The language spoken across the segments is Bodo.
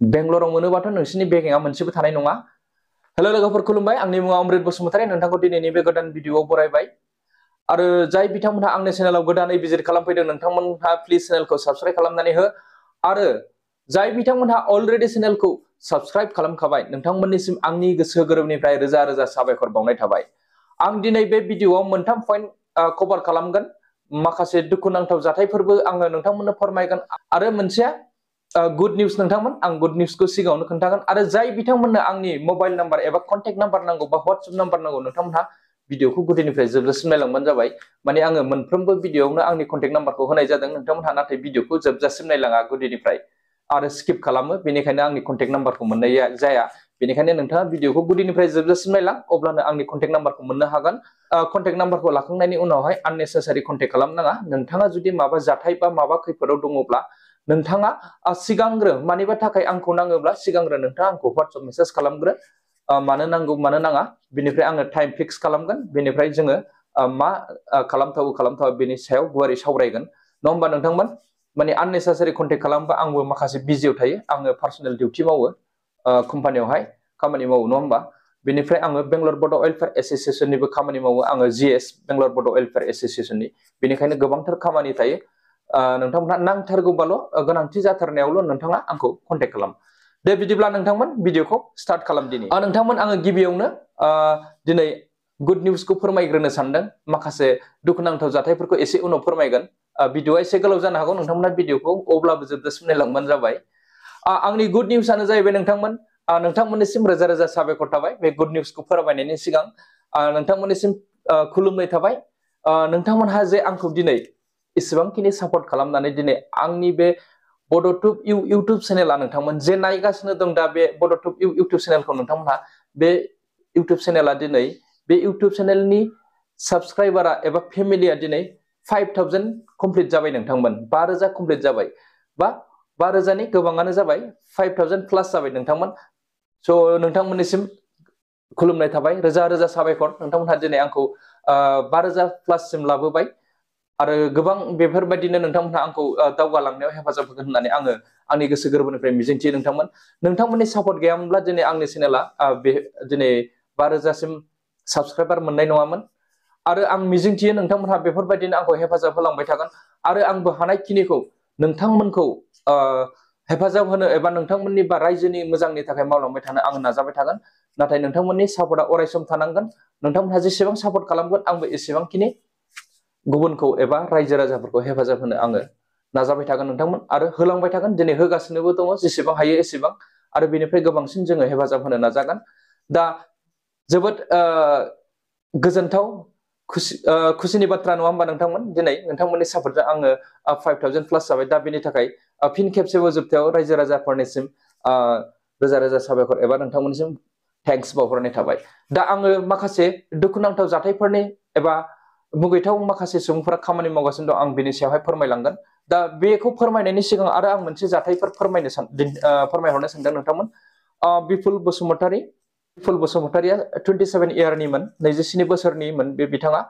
बेंगलराव मोनोबाथ' नोंसिनि बेगेंआ मोनसेबो थानाय नङा। हेलो लोगोफोर खुलुमबाय, आंनि मुङा अमृत बसुमतारी, नोंथांखौ दिनैनि बे गोदान भिडिअआव बरायबाय। आरो जाय बिथांमोनहा आंनि चेनेलाव गोदानै भिजिट खालामफैदों नोंथांमोनहा प्लिज चेनेलखौ साबस्क्राइब खालामनानै हो। आरो जाय बिथांमोनहा अलरेडि चेनेलखौ साबस्क्राइब खालामखाबाय नोंथांमोननिसिम आंनि गोसो गोरबोनिफ्राय रोजा रोजा साबायखर बावनाय थाबाय। आं दिनै बे भिडिअआव मोनथाम पइन्ट कभार खालामगोन, माखासे दुखुनांथाव जाथायफोरबो आङो नोंथांमोननो फोरमायगोन आरो मोनसेया गुड निउज नोंथांमोन, आं गुड निउजखौ सिगाङावनो खोन्थागोन। आरो जाय बिथांमोननो आंनि मबाइल नाम्बार एबा कन्टेक्ट नाम्बार नांगौ बा WhatsApp नाम्बार नांगौ नोंथांमोनहा भिडिअखौ गुदिनिफ्राय जोबजासिम नायलांबानो जाबाय। माने आङो मोनफ्रोमबो भिडिअआवनो आंनि कन्टेक्ट नाम्बारखौ होनाय जादों, नोंथांमोनहा नाथाय भिडिअखौ जोबजासिम नायलाङा गुदिनिफ्राय आरो स्किप खालामो, बेनिखायनो आंनि कन्टेक्ट नाम्बारखौ मोननाय जाया। बेनिखायनो नोंथाङा भिडिअखौ गुदिनिफ्राय जोबजासिम नायलां, अब्लानो आंनि कन्टेक्ट नाम्बारखौ मोननो हागोन। कन्टेक्ट नाम्बारखौ लाखांनायनि उनावहाय आननेसेसारि कन्टेक्ट खालामनाङा। नोंथाङा जुदि माबा जाथाय बा माबा खैफोदाव दङब्ला नोंथाङा सिगांग्रो मानिबा थाखाय आंखौ नाङोब्ला सिगांग्रो नोंथाङा आंखौ WhatsApp मेसेज खालामग्रो, मानो नांगौ मानो नाङा, बेनिफ्राय आङो टाइम फिक्स खालामगोन, बेनिफ्राय जोङो मा खालामथावो खालामथावा बेनि सायाव गुवारै सावरायगोन, नङा होमबा नोंथांमोन? माने आननेसेसारि कन्टेक्ट खालामबा आंबो माखासे बिजियाव थायो, आङो पार्सनेल डिउटि मावो, कम्पानियावहाय खामानि मावो, नङा होमबा? बेनिफ्राय आङो बेंगलर बड' वेलफेयार एस'सिएसननिबो खामानि मावो, आङो GS बेंगलर बड' वेलफेयार एस'सिएसननि, बेनिखायनो गोबांथार खामानि थायो। नोंथांमोनहा नांथारगौबाल' गोनांथि जाथारनायावल' नोंथाङा आंखौ कन्टेक्ट खालाम। दे बिदिब्ला नोंथांमोन भिडिअखौ स्टार्ट खालामदिनि। नोंथांमोन आङो गिबियावनो दिनै गुड निउजखौ फोरमायग्रोनो सानदों। माखासे दुखुनांथाव जाथायफोरखौ एसे उनाव फोरमायगोन। भिडिअआ एसे गोलाव जानो हागौ, नोंथांमोना भिडिअखौ अब्लाबो जोबजासिम नायलांबानो जाबाय। आंनि गुड निउसआनो जाहैबाय नोंथांमोन, नोंथांमोननिसिम रोजा रोजा साबायखर थाबाय बे गुड निउसखौ फोरमायनायनि सिगां नोंथांमोननिसिम खुलुमनाय थाबाय। नोंथांमोनहा जे आंखौ दिनै इसेबांखिनि सापर्ट खालामनानै दिनै आंनि बे बड'टुब इउटुब चेनेला नोंथांमोन जे नायगासिनो दं दा बे बड'टुब इउटुब चेनेलखौ नोंथांमोनहा बे इउटुब चेनेला दिनै बे इउटुब चेनेलनि साबस्क्राइबारा एबा फेमिलिया दिनै 5000 कमप्लिट जाबाय नोंथांमोन, 5000 कमप्लिट जाबाय, बा 5000नि गोबाङानो जाबाय, 5000 प्लास जाबाय नोंथांमोन। स' नोंथांमोननिसिम खुलुमनाय थाबाय, रोजा रोजा साबायखर। नोंथांमोनहा दिनै आंखौ 5000 प्लाससिम लाबोबाय आरो गोबां बेफोरबायदिनो नोंथांमोनहा आंखौ दावगालांनायाव हेफाजाब होगोन होननानै आङो आंनि गोसो गोरबोनिफ्राय मिजिंथियो नोंथांमोन। नोंथांमोननि सापर्ट गैयामोनब्ला दिनै आंनि चेनेला दिनै 5000सिम साबस्क्राइबार मोननाय नङामोन। आरो आं मिजिंथियो नोंथांमोनहा बेफोरबायदिनो आंखौ हेफाजाब होलांबाय थागोन आरो आंबो हानायखिनिखौ नोंथांमोनखौ हेफाजाब होनो एबा नोंथांमोननि बा रायजोनि मोजांनि थाखाय मावलांबाय थानो आं नाजाबाय थागोन। नाथाय नोंथांमोननि सापर्टआ अरायसम थानांगोन। नोंथांमोनहा जेसेबां सापर्ट खालामगोन आंबो एसेबांखिनि गुबुनखौ एबा रायजो राजाफोरखौ हेफाजाब होनो आङो नाजाबाय थागोन नोंथांमोन, आरो होलांबाय थागोन। दिनै होगासिनोबो दङ, जेसेबां हायो एसेबां, आरो बेनिफ्राय गोबांसिन जोङो हेफाजाब होनो नाजागोन। दा जोबोद गोजोनथाव खुसिनि बाथ्रा नङा होमबा नोंथांमोन? दिनै नोंथांमोननि सापर्टजों आङो 5000 प्लास जाबाय। दा बेनि थाखाय फिन खेबसेबाव जोबथायाव रायजो राजाफोरनिसिम रोजा रोजा साबायखर एबा नोंथांमोननिसिम थेंक्स बावहरनाय थाबाय। दा आङो माखासे दुखुनांथाव जाथायफोरनि एबा मुगैथाव माखासे सुबुंफोरा खामानि मावगासिनो दं, आं बेनि सायावहाय फोरमायलांगोन। दा बेखौ फोरमायनायनि सिगां आरो आं मोनसे जाथायफोर फोरमायहरनो सानदों नोंथांमोन। बिपुल बसुमतारिया 27 इयारनिमोन, 27 बोसोरनिमोन बे बिथाङा।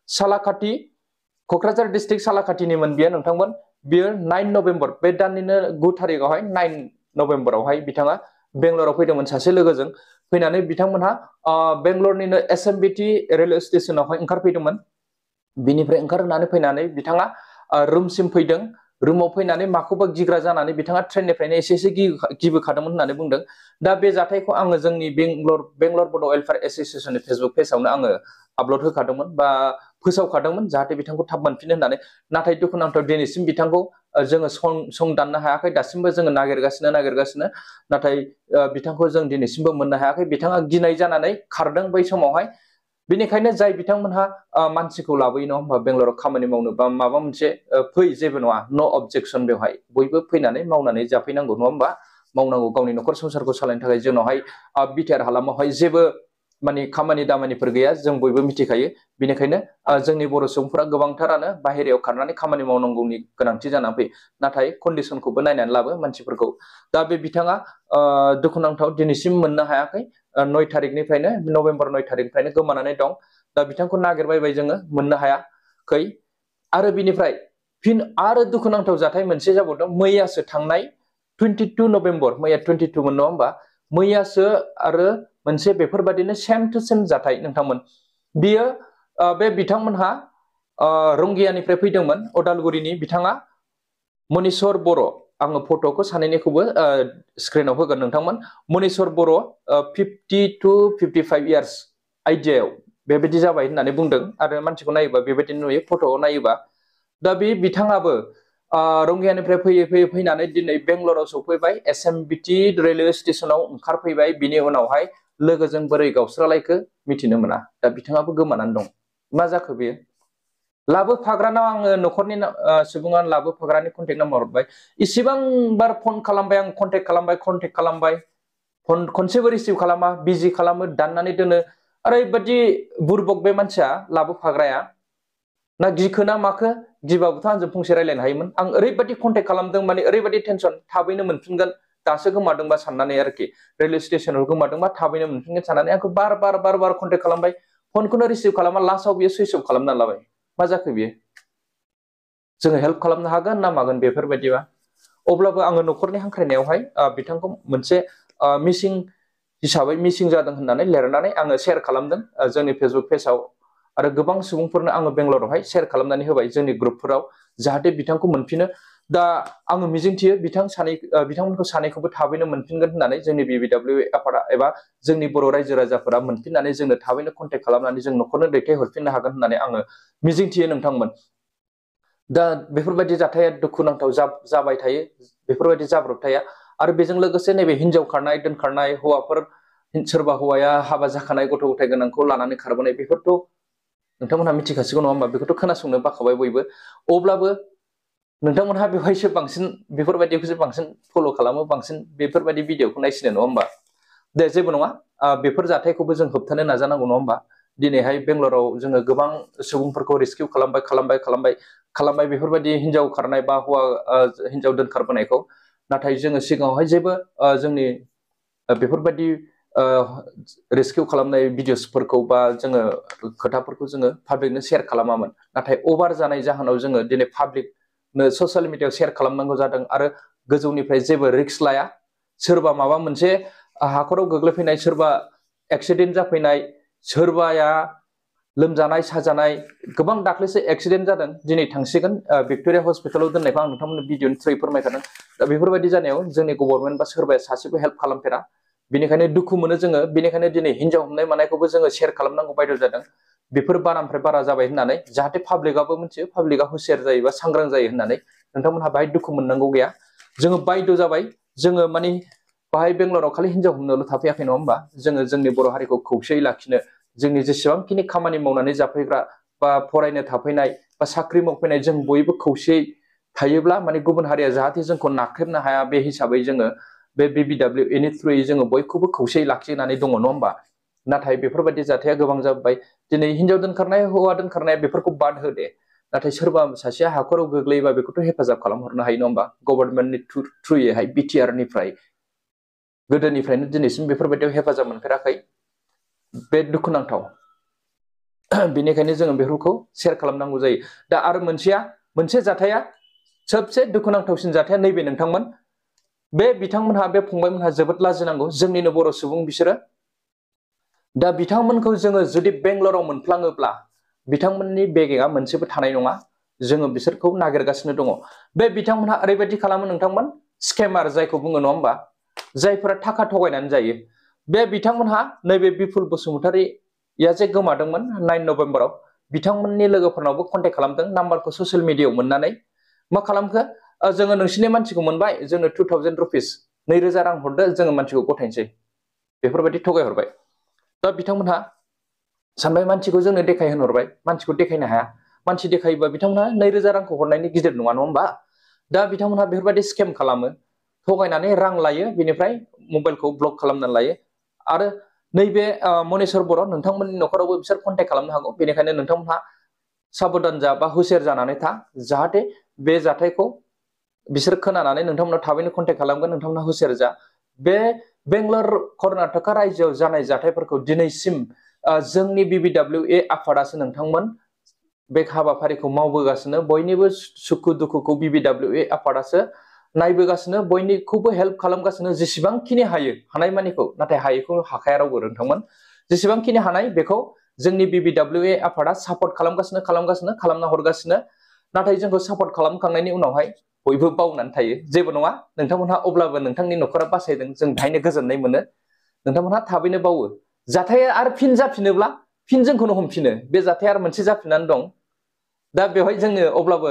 सालाकाटि, क'क्राझार डिस्ट्रिक्ट सालाकाटिनिमोन बियो नोंथांमोन। बियो 9 नभेम्बर, बे दाननिनो 9 थारिखआवहाय 9 नभेम्बरावहाय बिथाङा बेंगलराव फैदोंमोन सासे लोगोजों। फैनानै बिथांमोनहा बेंगलरनिनो SMBT रेलवे स्टेसनावहाय ओंखारफैदोंमोन। बिनिफ्राय ओंखारनानै फैनानै बिथाङा रुमसिम फैदों। रुमाव फैनानै माखौबा गिग्रा जानानै बिथाङा ट्रेननिफ्रायनो एसे एसे गिबोखादोंमोन होननानै बुंदों। दा बे जाथायखौ आङो जोंनि बेंगलर बड' वेलफेयार एस'सिएसननि फेसबुक पेजावनो आङो आपल'ड होखादोंमोन बा फोसावखादोंमोन, जाहाथे बिथांखौ थाब मोनफिनो होननानै। नाथाय दुखुनांथाव दिनैसिम बिथांखौ जोङो सं दाननो हायाखै, दासिमबो जोङो नागिरगासिनो, नाथाय बिथांखौ जों दिनैसिमबो मोननो हायाखै। बिथाङा गिनाय जानानै खारदों बै समावहाय। बेनिखायनो जाय बिथांमोनहा मानसिखौ लाबोयो नङा होमबा बेंगलराव खामानि मावनो बा माबा मोनसे, जेबो नङा, नो अबजेक्सन, बेवहाय बयबो फैनानै मावनानै जाफैनांगौ नङा होमबा? मावनांगौ, गावनि न'खर संसारखौ सालायनो थाखाय। जोंनावहाय बिटिआर हालामावहाय जेबो माने खामानि दामानिफोर गैया, जों बयबो मिथिखायो। बेनिखायनो जोंनि बर' सुबुंफोरा गोबांथारानो बाहेरायाव खारनानै खामानि मावनांगौनि गोनांथि जानानै फैयो। नाथाय कन्डिसनखौबो नायनानै लाबो मानसिफोरखौ। दा बे बिथाङा दुखुनांथाव दिनैसिम मोननो हायाखै। 9 थारिखनिफ्रायनो, नभेम्बर 9 थारिखनिफ्रायनो गोमानानै दं। दा बिथांखौ नागिरबायबाय जोङो, मोननो हायाखै। आरो बिनिफ्राय फिन आरो दुखुनांथाव जाथाय मोनसे जाबावदों। मैयासो थांनाय 22 नभेम्बर मैया 22 मोन नङा होमबा मैयासो आरो मोनसे बेफोरबादिनो सेम टु सेम जाथाय नोंथांमोन बियो बे बिथांमोनहा रंगियानिफ्राय फैदोंमोन अदालगुरिनि बिथाङा मनीश्वर बर' आङो फट'खौ सानैनिखौबो स्क्रिनाव होगोन नोंथांमोन मनीश्वर बर' 50 to 55 इयार्स आइडियायाव बेबायदि जाबाय होननानै बुंदों आरो मानसिखौ नायोबा बेबायदिनो नुयो फट'आव नायोबा दा बे बिथाङाबो रंगियानिफ्राय फैयै फैनानै दिनै बेंगलराव सफैबाय एसएमबिटि रेलवे स्टेशनाव ओंखारफैबाय बिनि उनावहाय लोगोजों बोरै गावस्रालायखो मिथिनो मोना दा बिथाङाबो गोमानानै दं मा जाखो बेयो लाबोफाग्रानाव आङो न'खरनि सुबुङा लाबोफाग्रानि कन्टेक्ट नाम्बार हरबाय इसेबां बार फन खालामबाय आं कन्टेक्ट खालामबाय फन खनसेबो रिसिभ खालामा बिजि खालामो दाननानै दोनो ओरैबायदि बुरबक बे मानसिया लाबोफाग्राया ना गिखो ना माखो गिबाबोथ' आंजों फंसे रायलायनो हायोमोन आं ओरैबायदि कन्टेक्ट खालामदों माने ओरैबायदि टेनसन थाबैनो मोनफिनगोन दासो गोमादोंबा साननानै आरोखि रेलवे स्टेशनाव गोमादोंबा थाबैनो मोनफिनगोन साननानै आंखौ बार बार कन्टेक्ट खालामबाय फनखौनो रिसिभ खालामा लास्टआव बियो सुइच अफ खालामना लाबाय मा जाखो बियो जोङो हेल्प खालामनो हागोन ना मागोन बेफोरबायदिबा अब्लाबो आङो न'खरनि हांख्रायनायावहाय बिथांखौ मोनसे मिसिं हिसाबै मिसिं जादों होननानै लिरनानै आङो शेयार खालामदों जोंनि फेसबुक पेजाव आरो गोबां सुबुंफोरनो आङो बेंगलरावहाय शेयार खालामनानै होबाय जोंनि ग्रुपफोराव जाहाथे बिथांखौ मोनफिनो दा आङो मिजिंथियो बिथांमोनखौ सानैखौबो थाबैनो मोनफिनगोन होननानै जोंनि BBWA आफादा एबा जोंनि बर' रायजो राजाफोरा मोनफिननानै जोंनो थाबैनो कन्टेक्ट खालामनानै जों न'खरनो दैथायहरफिननो हागोन होननानै आङो मिजिंथियो नोंथांमोन दा बेफोरबायदि जाथाया दुखुनांथाव जाबाय थायो बेफोरबायदि जाब्रबथाया आरो बेजों लोगोसे नैबे हिनजाव खारनाय दोनखारनाय हौवाफोर सोरबा हौवाया हाबा जाखानाय गथ' गथाय गोनांखौ लानानै खारबोनाय बेफोरथ' नोंथांमोनहा मिथिखासिगौ नङा होमबा बेखौथ' खोनासंनो बाखाबाय बयबो अब्लाबो नोंथांमोनहा बेवहायसो बांसिन बेफोरबायदिखौसो बांसिन फल' खालामो बांसिन बेफोरबायदि भिडिअखौ नायसिनो नङा होमबा दे जेबो नङा बेफोर जाथायखौबो जों होबथानो नाजानांगौ नङा होमबा दिनैहाय बेंगलराव जोङो गोबां सुबुंफोरखौ रेस्किउ खालामबाय बेफोरबायदि हिनजाव खारनाय बा हौवा हिनजाव दोनखारबोनायखौ नाथाय जोङो सिगाङावहाय जेबो जोंनि बेफोरबायदि रेस्किउ खालामनाय भिडिअसफोरखौ बा जोङो खोथाफोरखौ जोङो पाब्लिकनो शेयार खालामामोन नाथाय अभार जानाय जाहोनाव जोङो दिनै पाब्लिकनो ससियेल मिडियायाव शेयार खालामनांगौ जादों आरो गोजौनिफ्राय जेबो रिस्क लाया सोरबा माबा मोनसे हाखराव गोग्लैफैनाय सोरबा एक्सिडेन्ट जाफैनाय सोरबाया लोमजानाय साजानाय गोबां दाख्लैसो एक्सिडेन्ट जादों दिनै थांसिगोन भिक्ट'रिया हस्पिटालाव दोननायखौ आं नोंथांमोननो भिडिअनि थ्रुयै फोरमायखादों दा बेफोरबायदि जानायाव जोंनि गभर्नमेन्ट बा सोरबाया सासेबो हेल्प खालामफेरा बेनिखायनो दुखु मोनो जोङो बेनिखायनो दिनै हिनजाव हमनाय मानायखौबो जोङो शेयार खालामनांगौ बायद' जादों बेफोर बारानिफ्राय बारा जाबाय होननानै जाहाथे पाब्लिकआबो मिथियो पाब्लिकआ हुसियार जायो बा सांग्रां जायो होननानै नोंथांमोनहा बाहाय दुखु मोननांगौ गैया जोङो बायद' जाबाय जोङो माने बाहाय बेंगलराव खालि हिनजाव हमनोल' थाफैयाखै नङा होमबा जोङो जोंनि बर' हारिखौ खौसेयै लाखिनो जोंनि जेसेबांखिनि खामानि मावनानै जाफैग्रा बा फरायनो थाफैनाय बा साख्रि मावफैनाय जों बयबो खौसेयै थायोब्ला माने गुबुन हारिया जाहाथे जोंखौ नाख्रेबनो हाया बे हिसाबै जोङो बे BBWA नि थ्रुयै जोङो बयखौबो खौसेयै लाखिनानै दङ नङा होमबा नाथाय बेफोरबायदि जाथाया गोबां जाबाय दिनै हिनजाव दोनखारनाय हौवा दोनखारनाय बेफोरखौ बाद हो दे नाथाय सोरबा सासेया हाखराव गोग्लैयोबा बेखौथ' हेफाजाब खालामहरनो हायो नङा होमबा गभर्नमेन्टनि थ्रुयैहाय BTR निफ्राय गोदोनिफ्रायनो दिनैसिम बेफोरबायदियाव हेफाजाब मोनफेराखै बे दुखुनांथाव बेनिखायनो जोङो बेफोरखौ शेयार खालामनांगौ जायो दा आरो मोनसे जाथाया सबसे दुखुनांथावसिन जाथाया नैबे नोंथांमोन बे बिथांमोनहा बे फंबायमोनहा जोबोद लाजिनांगौ जोंनिनो बर' सुबुं बिसोरो दा बिथांमोनखौ जोङो जुदि बेंगलराव मोनफ्लाङोब्ला बिथांमोननि बेगेआ मोनसेबो थानाय नङा जोङो बिसोरखौ नागिरगासिनो दङ बे बिथांमोनहा ओरैबायदि खालामो नोंथांमोन स्केमार जायखौ बुङो नङा होमबा जायफोरा थाखा थगायनानै जायो बे बिथांमोनहा नैबे बिपुल बसुमतारिया जे गोमादोंमोन 9 नभेम्बराव बिथांमोननि लोगोफोरनावबो कन्टेक्ट खालामदों नाम्बारखौ ससियेल मिडियायाव मोननानै मा खालामखो जोङो नोंसिनि मानसिखौ मोनबाय जोंनो 2000 रुपिस 2000 रां हरदो जोङो मानसिखौ गथायनोसै बेफोरबायदि थगायहरबाय दा बिथांमोनहा सानबाय मानसिखौ जोंनो देखायहोनहरबाय मानसिखौ देखायनो हाया मानसि देखायोबा बिथांमोनहा 2000 रांखौ हरनायनि गिदिर नङा होमबा दा बिथांमोनहा बेफोरबायदि स्केम खालामो थगायनानै रां लायो बेनिफ्राय मबाइलखौ ब्लक खालामनानै लायो आरो नैबे मनीश्वर बर' नोंथांमोननि न'खरावबो बिसोर कन्टेक्ट खालामनो हागौ बेनिखायनो नोंथांमोनहा साबधान जा बा हुसियार जानानै था जाहाथे बे जाथायखौ बिसोर खोनानानै नोंथांमोनाव थाबैनो कन्टेक्ट खालामगोन नोंथांमोनहा हुसियार जा बे बेंगलर कर्नाटका रायजोआव जानाय जाथायफोरखौ दिनैसिम जोंनि BBWA आफादासो नोंथांमोन बे हाबाफारिखौ मावबोगासिनो बयनिबो सुखु दुखुखौ BBWA आफादासो नायबोगासिनो बयनिखौबो हेल्प खालामगासिनो जेसेबांखिनि हायो हानायमानिखौ नाथाय हायैखौ हाखाया रावबो नोंथांमोन जेसेबांखिनि हानाय बेखौ जोंनि BBWA आफादा सापर्ट खालामगासिनो खालामना हरगासिनो नाथाय जोंखौ सापर्ट खालामखांनायनि उनावहाय बयबो बावनानै थायो जेबो नङा नोंथांमोनहा अब्लाबो नोंथांनि नखरा बासायदों जों बेहायनो गोजोननाय मोनो नोंथांमोनहा थाबैनो बावो जाथाया आरो फिन जाफिनोब्ला फिन जोंखौनो हमफिनो बे जाथाया आरो मोनसे जाफिननानै दं दा बेवहाय जोङो अब्लाबो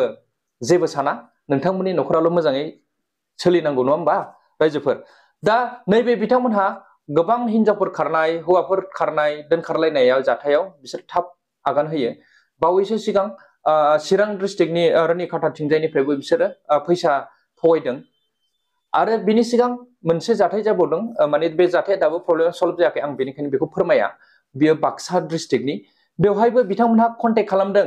जेबो साना नोंथांमोननि नखराल' मोजाङै सोलिनांगौ नङा होमबा रायजोफोर दा नैबे बिथांमोनहा गोबां हिनजावफोर खारनाय हौवाफोर खारनाय दोनखारलायनायाव जाथायाव बिसोर थाब आगान होयो बावैसो सिगां चिरां डिस्ट्रिक्टनि रुनिखाता थिंजायनिफ्रायबो बिसोरो फैसा थगायदों आरो बिनि सिगां मोनसे जाथाय जाबावदों माने बे जाथाया दाबो प्रब्लेम सल्भ जायाखै आं बेनिखायनो बेखौ फोरमाया बियो बाक्सा डिस्ट्रिक्टनि बेवहायबो बिथांमोनहा कन्टेक्ट खालामदों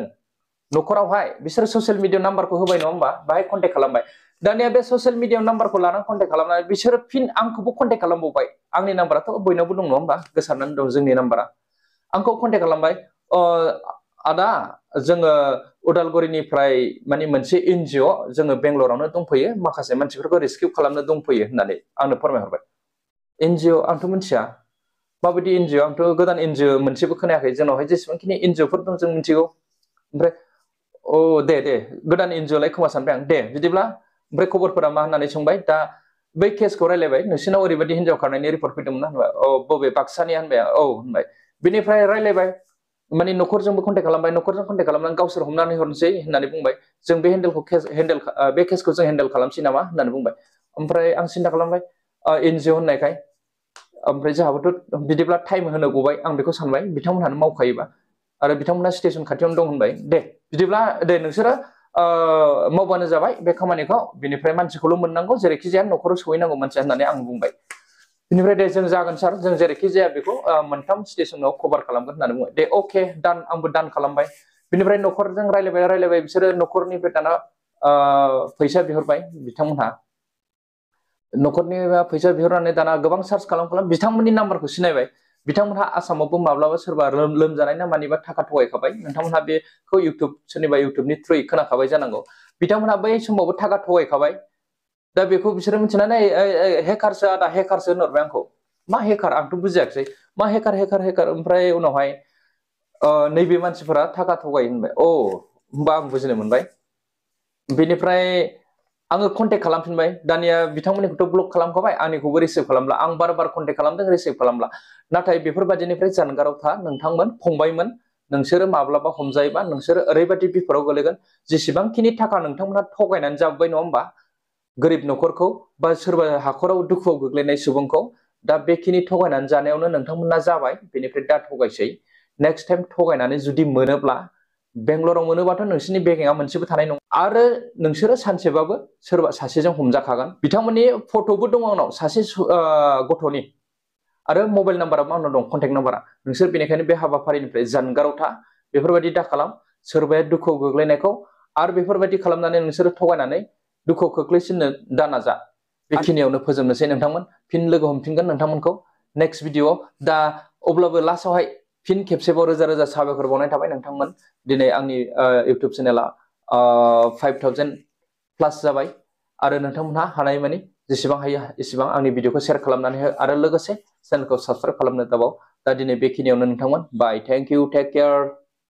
नखरावहाय बिसोर ससियेल मिडिया नाम्बारखौ होबाय नङा होमबा बाहाय कन्टेक्ट खालामबाय दानिया बे ससियेल मिडिया नाम्बारखौ लानानै कन्टेक्ट खालामनानै बिसोरो फिन आंखौबो कन्टेक्ट खालामबावबाय आंनि नाम्बाराथ' बयनावबो दं नङा होमबा गोसारनानै दं जोंनि नाम्बारा आंखौ कन्टेक्ट खालामबाय आदा जोङो उदालगुरिनिफ्राय माने मोनसे NGO जोङो बेंगलरावनो दंफैयो माखासे मानसिफोरखौ रेस्किउ खालामनो दंफैयो होननानै आंनो फोरमायहरबाय NGO आंथ' मिथिया माबायदि NGO आंथ' गोदान NGO मोनसेबो खोनायाखै जोंनावहाय जेसेबांखिनि NGOफोर दं जों मिथिगौ ओमफ्राय दे गोदान NGOलाय खोमा सानबाय आं दे बिदिब्ला ओमफ्राय खबरफोरा मा होननानै सोंबाय दा बै केसखौ रायलायबाय नोंसिनाव ओरैबायदि हिनजाव खारनायनि रिपर्ट फैदोंमोन होनबाय बबे बाक्सानि होनबाय होनबाय बिनिफ्राय रायलायबाय माने नखरजोंबो कन्टेक्ट खालामबाय नखरजों कन्टेक्ट खालामनानै गावसोर हमनानै हरनोसै होननानै बुंबाय जों बे बे केसखौ जों हेन्डेल खालामसै नामा होननानै बुंबाय ओमफ्राय आं सिन्था खालामबाय NGO होननायखाय ओमफ्राय जोंहाबोथ' बिदिब्ला टाइम होनो गबाय आं बेखौ सानबाय बिथांमोनहानो मावखायोबा आरो बिथांमोना स्टेसन खाथियावनो दं होनबाय दे बिदिब्ला दे नोंसोरो मावबानो जाबाय बे खामानिखौ बिनिफ्राय मानसिखौल' मोननांगौ जेरैखि जाया नखराव सहैनांगौ मानसिया होननानै आं बुंबाय बिनिफ्राय दे जों जागोन सार जों जेरैखि जाया बेखौ मोनथाम स्टेसनाव कभार खालामगोन होननानै बुंबाय दे अके दान आंबो दान खालामबाय बिनिफ्राय नखरजों रायलायबाय बिसोरो नखरनिफ्राय दाना फैसा बिहरबाय बिथांमोनहा नखरनि फैसा बिहरनानै दाना गोबां सार्च खालाम बिथांमोननि नाम्बारखौ सिनायबाय बिथांमोनहा आसामावबो माब्लाबा सोरबा लोमजानाय ना मानिबा थाखा थगायखाबाय नोंथांमोनहा बेखौ सोरनिबा इउटुबनि थ्रुयै खोनाखाबाय जानांगौ बिथांमोनहा बै समावबो थाखा थगायखाबाय दा बेखौ बिसोरो मिथिनानै हेकारसो आदा हेकारसो होनहरबाय आंखौ मा हेकार आंथ' बुजियाखिसै मा हेकार ओमफ्राय उनावहाय नैबे मानसिफोरा थाखा थगायो होनबाय होमबा आं बुजिनो मोनबाय बेनिफ्राय आङो कन्टेक्ट खालामफिनबाय दानिया बिथांमोननिखौथ' ब्लक खालामखाबाय आंनिखौबो रिसिभ खालामला आं बार कन्टेक्ट खालामदों रिसिभ खालामला नाथाय बेफोरबायदिनिफ्राय जानगाराव था नोंथांमोन फंबायमोन नोंसोरो माब्लाबा हमजायोबा नोंसोरो ओरैबायदि बिपदआव गोलैगोन जेसेबांखिनि थाखा नोंथांमोनहा थगायनानै जाबोबाय नङा होमबा गोरिब नखरखौ बा सोरबा हाखराव दुखुआव गोग्लैनाय सुबुंखौ दा बेखिनि थगायनानै जानायावनो नोंथांमोनहा जाबाय बेनिफ्राय दा थगायसै नेक्स्ट टाइम थगायनानै जुदि मोनोब्ला बेंगलराव मोनोबाथ' नोंसोरनि बेगेङा मोनसेबो थानाय नङा आरो नोंसोरो सानसेबाबो सोरबा सासेजों हमजाखागोन बिथांमोननि फट'बो दङ आंनाव सासे गथ'नि आरो मबाइल नाम्बाराबो आंनाव दं कन्टेक्ट नाम्बारा नोंसोर बेनिखायनो बे हाबाफारिनिफ्राय जानगाराव था बेफोरबायदि दा खालाम सोरबाया दुखुआव गोग्लैनायखौ आरो बेफोरबायदि खालामनानै नोंसोरो थगायनानै दुखुआव खोख्लैसिननो दा नाजा बेखिनियावनो फोजोबनोसै नोंथांमोन फिन लोगो हमफिनगोन नोंथांमोनखौ नेक्स्ट भिडिअ'आव दा अब्लाबो लास्टआवहाय फिन खेबसेबाव रोजा साबायखर बावनाय थाबाय नोंथांमोन दिनै आंनि इउटुब चेनेला 5000 प्लास जाबाय आरो नोंथांमोनहा हानायमानि जेसेबां हायो एसेबां आंनि भिडिअखौ शेयार खालामनानै हो आरो लोगोसे चेनेलखौ साबस्क्राइब खालामनो दाबाव दा दिनै बेखिनियावनो नोंथांमोन बाय थेंक इउ टेक केयार